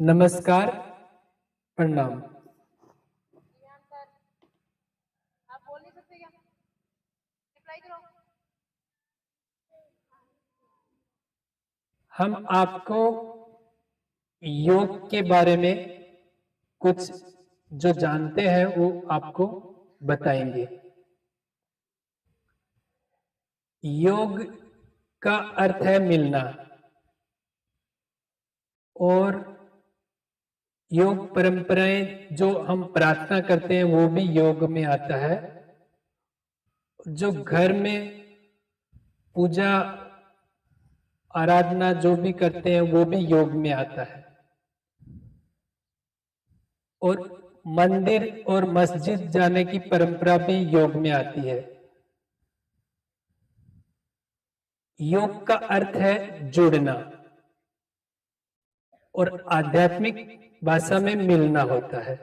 नमस्कार, प्रणाम। सर आप बोल नहीं सकते क्या? रिप्लाई करो। हम आपको योग के बारे में कुछ जो जानते हैं वो आपको बताएंगे। योग का अर्थ है मिलना और योग परंपराएं जो हम प्रार्थना करते हैं वो भी योग में आता है। जो घर में पूजा आराधना जो भी करते हैं वो भी योग में आता है। और मंदिर और मस्जिद जाने की परंपरा भी योग में आती है। योग का अर्थ है जुड़ना और आध्यात्मिक भाषा में मिलना होता है।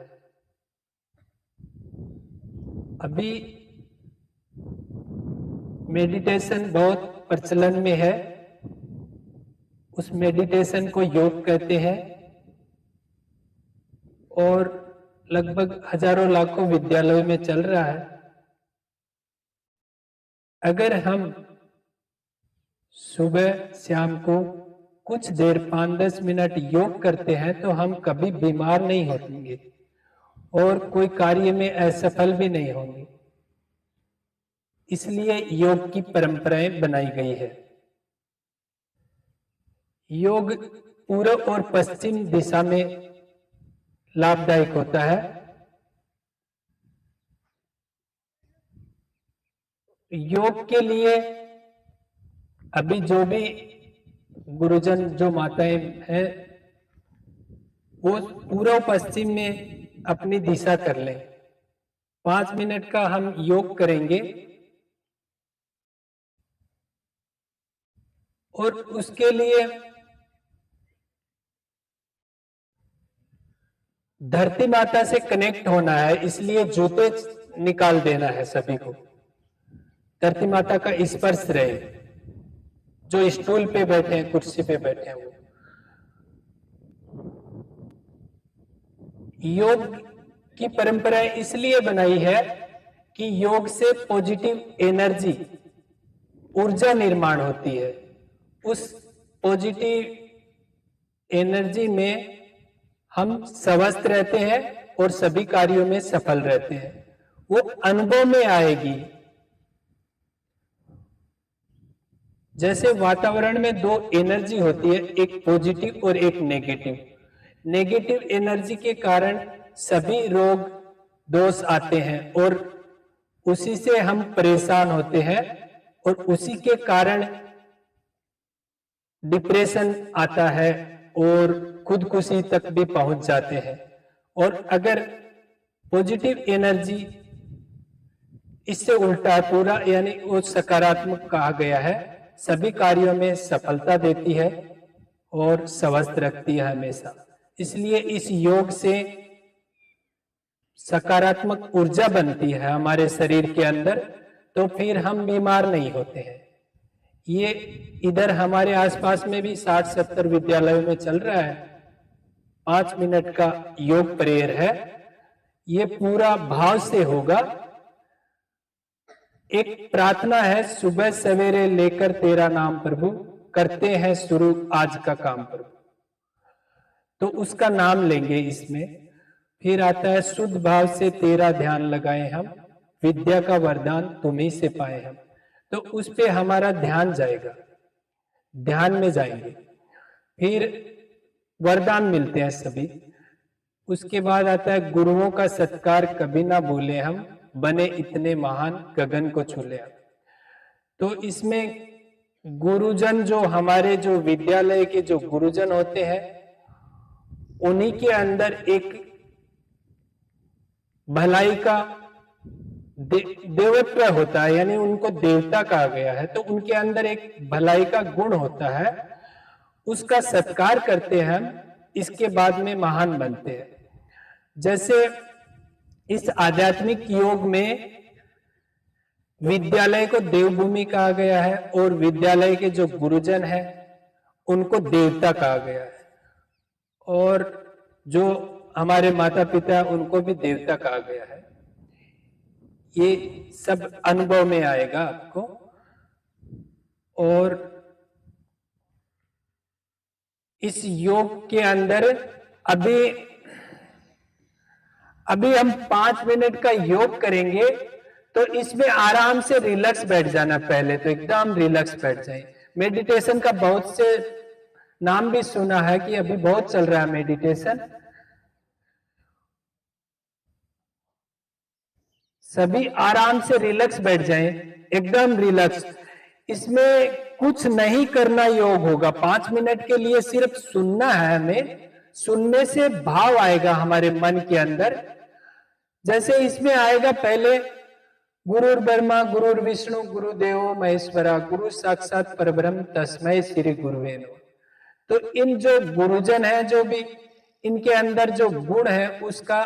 अभी मेडिटेशन बहुत प्रचलन में है, उस मेडिटेशन को योग कहते हैं और लगभग हजारों लाखों विद्यालयों में चल रहा है। अगर हम सुबह शाम को कुछ देर 5-10 मिनट योग करते हैं तो हम कभी बीमार नहीं होंगे और कोई कार्य में असफल भी नहीं होंगे। इसलिए योग की परंपराएं बनाई गई है। योग पूर्व और पश्चिम दिशा में लाभदायक होता है। योग के लिए अभी जो भी गुरुजन जो माताएं हैं वो पूर्व पश्चिम में अपनी दिशा कर लें। 5 मिनट का हम योग करेंगे और उसके लिए धरती माता से कनेक्ट होना है, इसलिए जूते निकाल देना है सभी को। धरती माता का स्पर्श रहे, जो स्टूल पे बैठे हैं, कुर्सी पे बैठे हैं वो। योग की परंपरा इसलिए बनाई है कि योग से पॉजिटिव एनर्जी, ऊर्जा निर्माण होती है। उस पॉजिटिव एनर्जी में हम स्वस्थ रहते हैं और सभी कार्यों में सफल रहते हैं। वो अनुभव में आएगी। जैसे वातावरण में दो एनर्जी होती है, एक पॉजिटिव और एक नेगेटिव। नेगेटिव एनर्जी के कारण सभी रोग दोष आते हैं और उसी से हम परेशान होते हैं और उसी के कारण डिप्रेशन आता है और खुदकुशी तक भी पहुंच जाते हैं। और अगर पॉजिटिव एनर्जी इससे उल्टा है पूरा, यानी वो सकारात्मक कहा गया है, सभी कार्यों में सफलता देती है और स्वस्थ रखती है हमेशा। इसलिए इस योग से सकारात्मक ऊर्जा बनती है हमारे शरीर के अंदर, तो फिर हम बीमार नहीं होते हैं। ये इधर हमारे आसपास में भी 60-70 विद्यालयों में चल रहा है। 5 मिनट का योग प्रेयर है। ये पूरा भाव से होगा। एक प्रार्थना है, सुबह सवेरे लेकर तेरा नाम प्रभु, करते हैं शुरू आज का काम प्रभु। तो उसका नाम लेंगे इसमें। फिर आता है, शुद्ध भाव से तेरा ध्यान लगाए हम, विद्या का वरदान तुम्ही से पाए हम। तो उस पे हमारा ध्यान जाएगा, ध्यान में जाएंगे, फिर वरदान मिलते हैं सभी। उसके बाद आता है, गुरुओं का सत्कार कभी ना भूले हम, बने इतने महान गगन को छू ले। तो इसमें गुरुजन, जो हमारे जो विद्यालय के जो गुरुजन होते हैं, उन्हीं के अंदर एक भलाई का देवत्व होता है, यानी उनको देवता कहा गया है। तो उनके अंदर एक भलाई का गुण होता है, उसका सत्कार करते हैं हम, इसके बाद में महान बनते हैं। जैसे इस आध्यात्मिक योग में विद्यालय को देवभूमि कहा गया है और विद्यालय के जो गुरुजन हैं उनको देवता कहा गया है। और जो हमारे माता पिता उनको भी देवता कहा गया है। ये सब अनुभव में आएगा आपको। और इस योग के अंदर अभी हम 5 मिनट का योग करेंगे, तो इसमें आराम से रिलैक्स बैठ जाना। पहले तो एकदम रिलैक्स बैठ जाए। मेडिटेशन का बहुत से नाम भी सुना है कि अभी बहुत चल रहा है मेडिटेशन। सभी आराम से रिलैक्स बैठ जाएं, एकदम रिलैक्स। इसमें कुछ नहीं करना योग होगा। 5 मिनट के लिए सिर्फ सुनना है हमें। सुनने से भाव आएगा हमारे मन के अंदर। जैसे इसमें आएगा पहले गुरुर् ब्रह्मा गुरुर् विष्णु गुरुदेवो महेश्वरा गुरु साक्षात परब्रह्म तस्मै श्री गुरुवे नमः। तो इन जो गुरुजन है, जो भी इनके अंदर जो गुण है उसका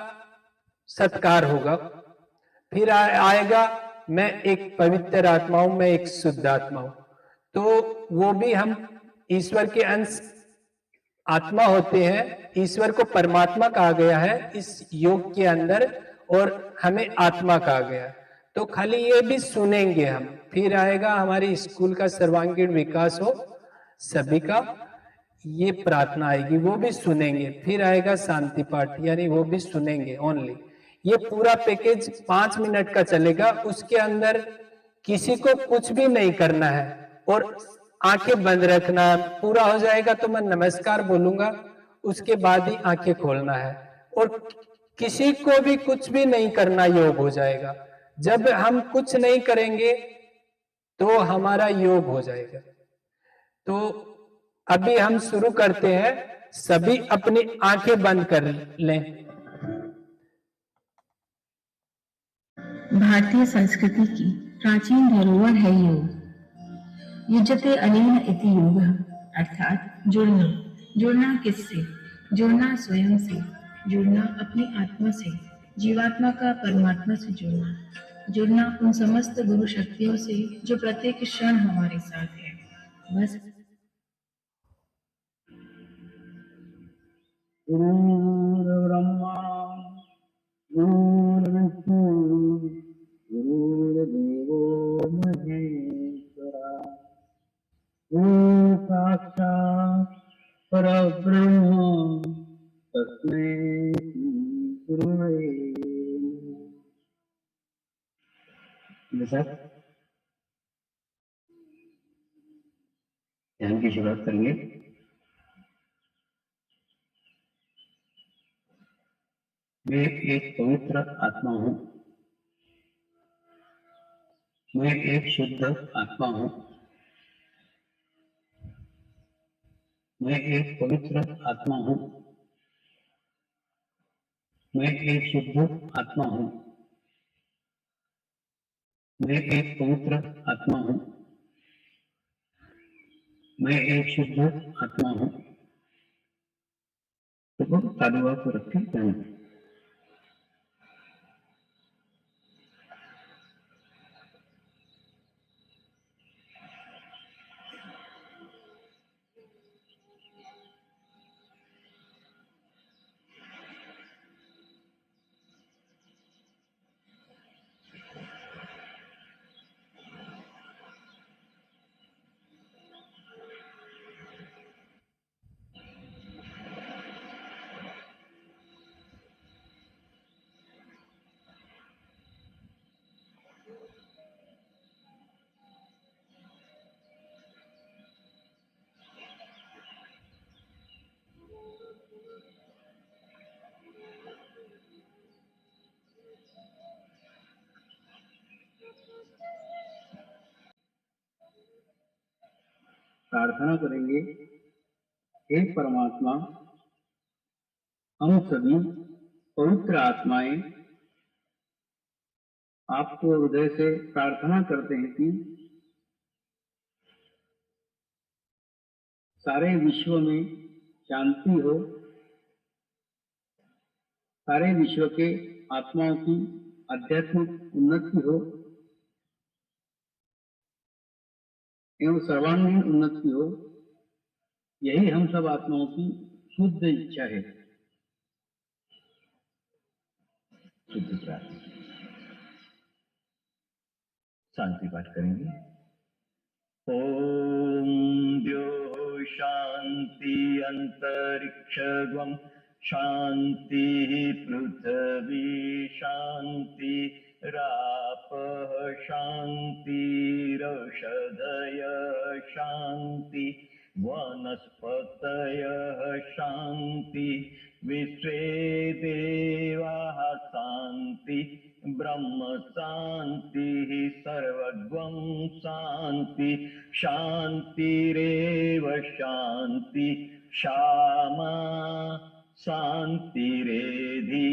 सत्कार होगा। फिर आएगा मैं एक पवित्र आत्मा हूं, मैं एक शुद्ध आत्मा हूं। तो वो भी हम ईश्वर के अंश आत्मा होते हैं। ईश्वर को परमात्मा कहा गया है इस योग के अंदर, और हमें आत्मा कहा गया। तो खाली ये भी सुनेंगे हम। फिर आएगा हमारी स्कूल का सर्वांगीण विकास हो सभी का, ये प्रार्थना आएगी, वो भी सुनेंगे। फिर आएगा शांति पाठ, यानी वो भी सुनेंगे ओनली। ये पूरा पैकेज 5 मिनट का चलेगा। उसके अंदर किसी को कुछ भी नहीं करना है और आंखें बंद रखना है। पूरा हो जाएगा तो मैं नमस्कार बोलूंगा, उसके बाद ही आंखें खोलना है। और किसी को भी कुछ भी नहीं करना, योग हो जाएगा। जब हम कुछ नहीं करेंगे तो हमारा योग हो जाएगा। तो अभी हम शुरू करते हैं। सभी अपनी आंखें बंद कर लें। भारतीय संस्कृति की प्राचीन धरोहर है योग। युज्यते अनेन इति योगः, अर्थात जुड़ना। जुड़ना किससे? जुड़ना स्वयं से, जुड़ना अपनी आत्मा से, जीवात्मा का परमात्मा से जुड़ना। जुड़ना उन समस्त गुरु शक्तियों से जो प्रत्येक क्षण हमारे साथ है। बस गुरुर्ब्रह्मा गुरुर्विष्णु गुरुर्देवो महेश्वरा गुरु साक्षात् परब्रह्म तस्मै गुरुवे नमः। ध्यान की शुरुआत करेंगे। मैं एक पवित्र आत्मा हूँ, मैं एक शुद्ध आत्मा हूँ, मैं एक पवित्र आत्मा हूँ, मैं एक शुद्ध आत्मा हूँ, मैं एक पवित्र आत्मा हूँ, मैं एक शुद्ध आत्मा हूँ। तो तालुआ को रखें ध्यान। प्रार्थना करेंगे। हे परमात्मा, हम सभी पवित्र आत्माएं आपको हृदय से प्रार्थना करते हैं कि सारे विश्व में शांति हो, सारे विश्व के आत्माओं की आध्यात्मिक उन्नति हो एवं सर्वांगीण उन्नति हो। यही हम सब आत्माओं की शुद्ध इच्छा है। शुद्ध प्रार्थना शांति पाठ करेंगे। ओम द्यो शांति अंतरिक्षं शांति पृथ्वी शांति रापः शांतिरौषधय शांति वनस्पतयः शांति विश्वे देवाः शांति ब्रह्म शांति सर्वगं शांति शांतिरेव शांति क्षमा शांतिरेधि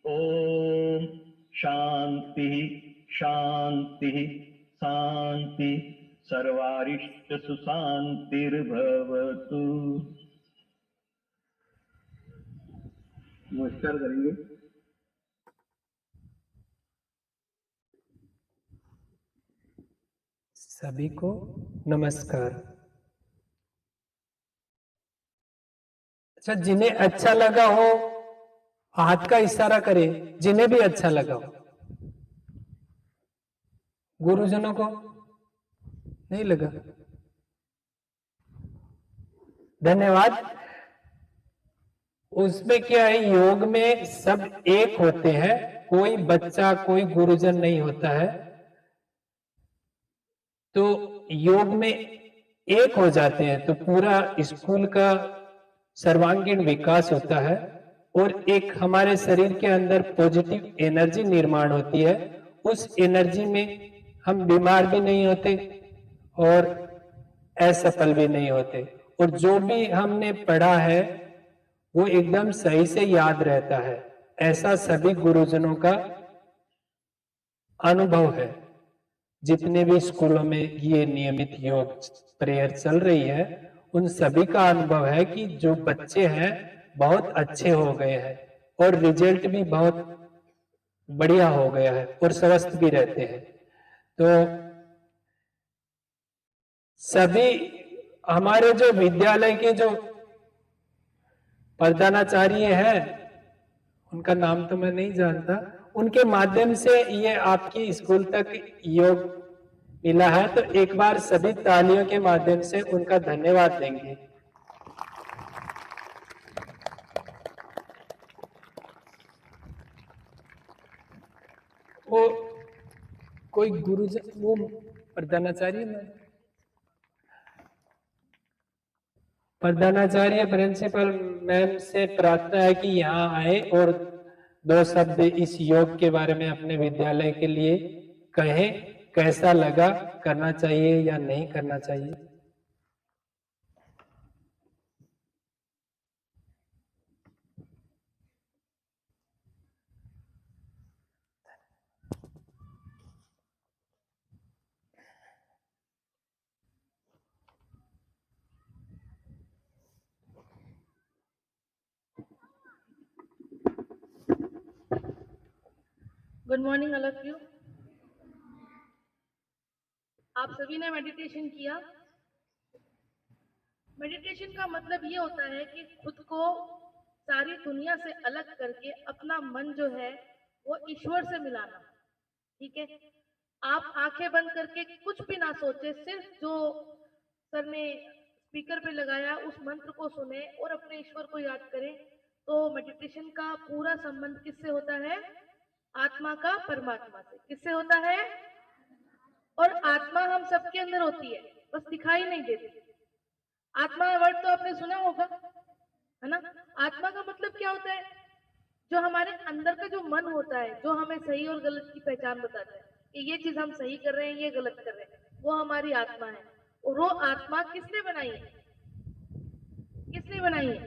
ओम शांति शांति शांति सर्वारिष्ट सुशांतिर्भवतु। नमस्कार करेंगे। सभी को नमस्कार। अच्छा, जिन्हें अच्छा लगा हो हाथ का इशारा करें, जिन्हें भी अच्छा लगा हो। गुरुजनों को नहीं लगा? धन्यवाद। उसमें क्या है, योग में सब एक होते हैं, कोई बच्चा कोई गुरुजन नहीं होता है। तो योग में एक हो जाते हैं तो पूरा स्कूल का सर्वांगीण विकास होता है और एक हमारे शरीर के अंदर पॉजिटिव एनर्जी निर्माण होती है। उस एनर्जी में हम बीमार भी नहीं होते और असफल भी नहीं होते, और जो भी हमने पढ़ा है वो एकदम सही से याद रहता है। ऐसा सभी गुरुजनों का अनुभव है। जितने भी स्कूलों में ये नियमित योग प्रेयर चल रही है, उन सभी का अनुभव है कि जो बच्चे हैं बहुत अच्छे हो गए हैं और रिजल्ट भी बहुत बढ़िया हो गया है और स्वस्थ भी रहते हैं। तो सभी हमारे जो विद्यालय के जो प्रधानाचार्य हैं, उनका नाम तो मैं नहीं जानता, उनके माध्यम से ये आपकी स्कूल तक योग मिला है, तो एक बार सभी तालियों के माध्यम से उनका धन्यवाद देंगे। वो कोई गुरुजन, वो प्रधानाचार्य में प्रधानाचार्य प्रिंसिपल मैम से प्रार्थना है कि यहाँ आए और 2 शब्द इस योग के बारे में अपने विद्यालय के लिए कहें। कैसा लगा, करना चाहिए या नहीं करना चाहिए? Good morning all of you. आप सभी ने मेडिटेशन किया। मेडिटेशन का मतलब ये होता है कि खुद को सारी दुनिया से अलग करके अपना मन जो है वो ईश्वर से मिलाना। ठीक है, आप आंखें बंद करके कुछ भी ना सोचे, सिर्फ जो सर ने स्पीकर पे लगाया उस मंत्र को सुने और अपने ईश्वर को याद करें। तो मेडिटेशन का पूरा संबंध किससे होता है? आत्मा का परमात्मा से। किससे होता है? और आत्मा हम सबके अंदर होती है, बस दिखाई नहीं देती। आत्मा वर्ड तो आपने सुना होगा, है ना? आत्मा का मतलब क्या होता है? जो हमारे अंदर का जो मन होता है, जो हमें सही और गलत की पहचान बताता है कि ये चीज हम सही कर रहे हैं, ये गलत कर रहे हैं, वो हमारी आत्मा है। और वो आत्मा किसने बनाई है? किसने बनाई है?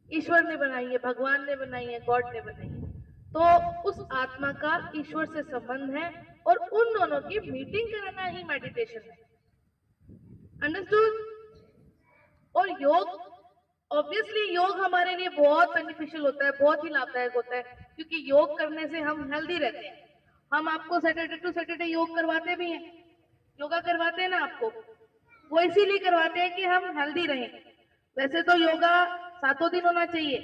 ईश्वर ने बनाई है, भगवान ने बनाई है, गॉड ने बनाई है। तो उस आत्मा का ईश्वर से संबंध है और उन दोनों की मीटिंग कराना ही मेडिटेशन है। अंडरस्टूड? और योग, ऑब्वियसली योग हमारे लिए बहुत बेनिफिशियल होता है, बहुत ही लाभदायक होता है, क्योंकि योग करने से हम हेल्दी रहते हैं। हम आपको सैटरडे टू सैटरडे योग करवाते भी हैं, योगा करवाते हैं ना आपको, वो इसीलिए करवाते हैं कि हम हेल्दी रहें। वैसे तो योगा 7 दिन होना चाहिए,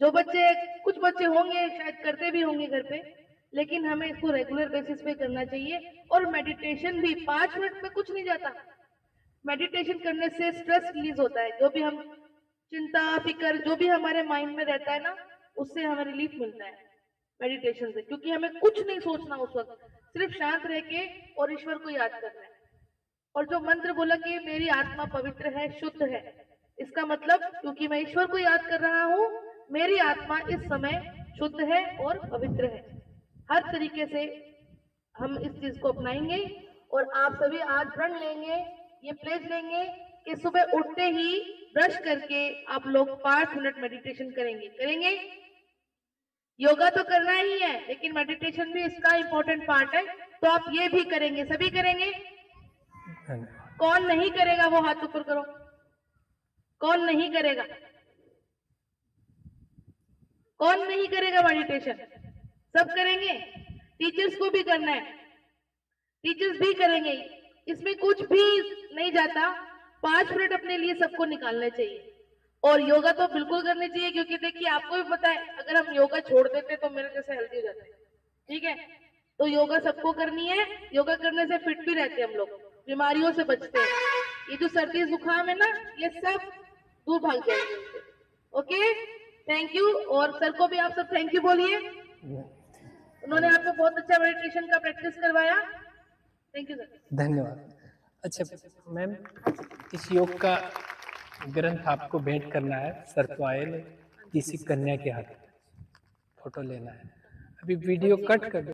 जो बच्चे, कुछ बच्चे होंगे शायद करते भी होंगे घर पे, लेकिन हमें इसको रेगुलर बेसिस पे करना चाहिए। और मेडिटेशन भी 5 मिनट में कुछ नहीं जाता। मेडिटेशन करने से स्ट्रेस रिलीज होता है, जो भी हम चिंता फिक्र जो भी हमारे माइंड में रहता है ना, उससे हमें रिलीफ मिलता है मेडिटेशन से, क्योंकि हमें कुछ नहीं सोचना उस वक्त, सिर्फ शांत रह के और ईश्वर को याद करना है। और जो मंत्र बोला कि मेरी आत्मा पवित्र है, शुद्ध है, इसका मतलब क्योंकि मैं ईश्वर को याद कर रहा हूँ, मेरी आत्मा इस समय शुद्ध है और पवित्र है। हर तरीके से हम इस चीज को अपनाएंगे। और आप सभी आज प्रण लेंगे, ये प्लेज लेंगे कि सुबह उठते ही ब्रश करके आप लोग 5 मिनट मेडिटेशन करेंगे। योगा तो करना ही है, लेकिन मेडिटेशन भी इसका इंपॉर्टेंट पार्ट है, तो आप ये भी करेंगे, सभी करेंगे। कौन नहीं करेगा वो हाथ ऊपर करो। कौन नहीं करेगा? कौन नहीं करेगा मेडिटेशन? सब करेंगे। टीचर्स को भी करना है, टीचर्स भी करेंगे। इसमें कुछ भी नहीं जाता, 5 मिनट अपने लिए सबको निकालने चाहिए। और योगा तो बिल्कुल करनी चाहिए, क्योंकि देखिए आपको भी पता है, अगर हम योगा छोड़ देते तो मेरे जैसे हेल्दी हो जाते, ठीक है। तो योगा सबको करनी है। योगा करने से फिट भी रहते हैं हम लोग, बीमारियों से बचते हैं। ये जो सर्दी जुकाम है ना, ये सब दूर भाग जाएंगे। Okay, thank you. और सर को भी आप सब थैंक यू बोलिए, उन्होंने आपको बहुत अच्छा मेडिटेशन का प्रैक्टिस करवाया। Thank you sir. धन्यवाद। अच्छा मैम, इस योग का ग्रंथ आपको भेंट करना है, सर तो आए नहीं, किसी कन्या के हाथ में फोटो लेना है। अभी वीडियो कट कर दो।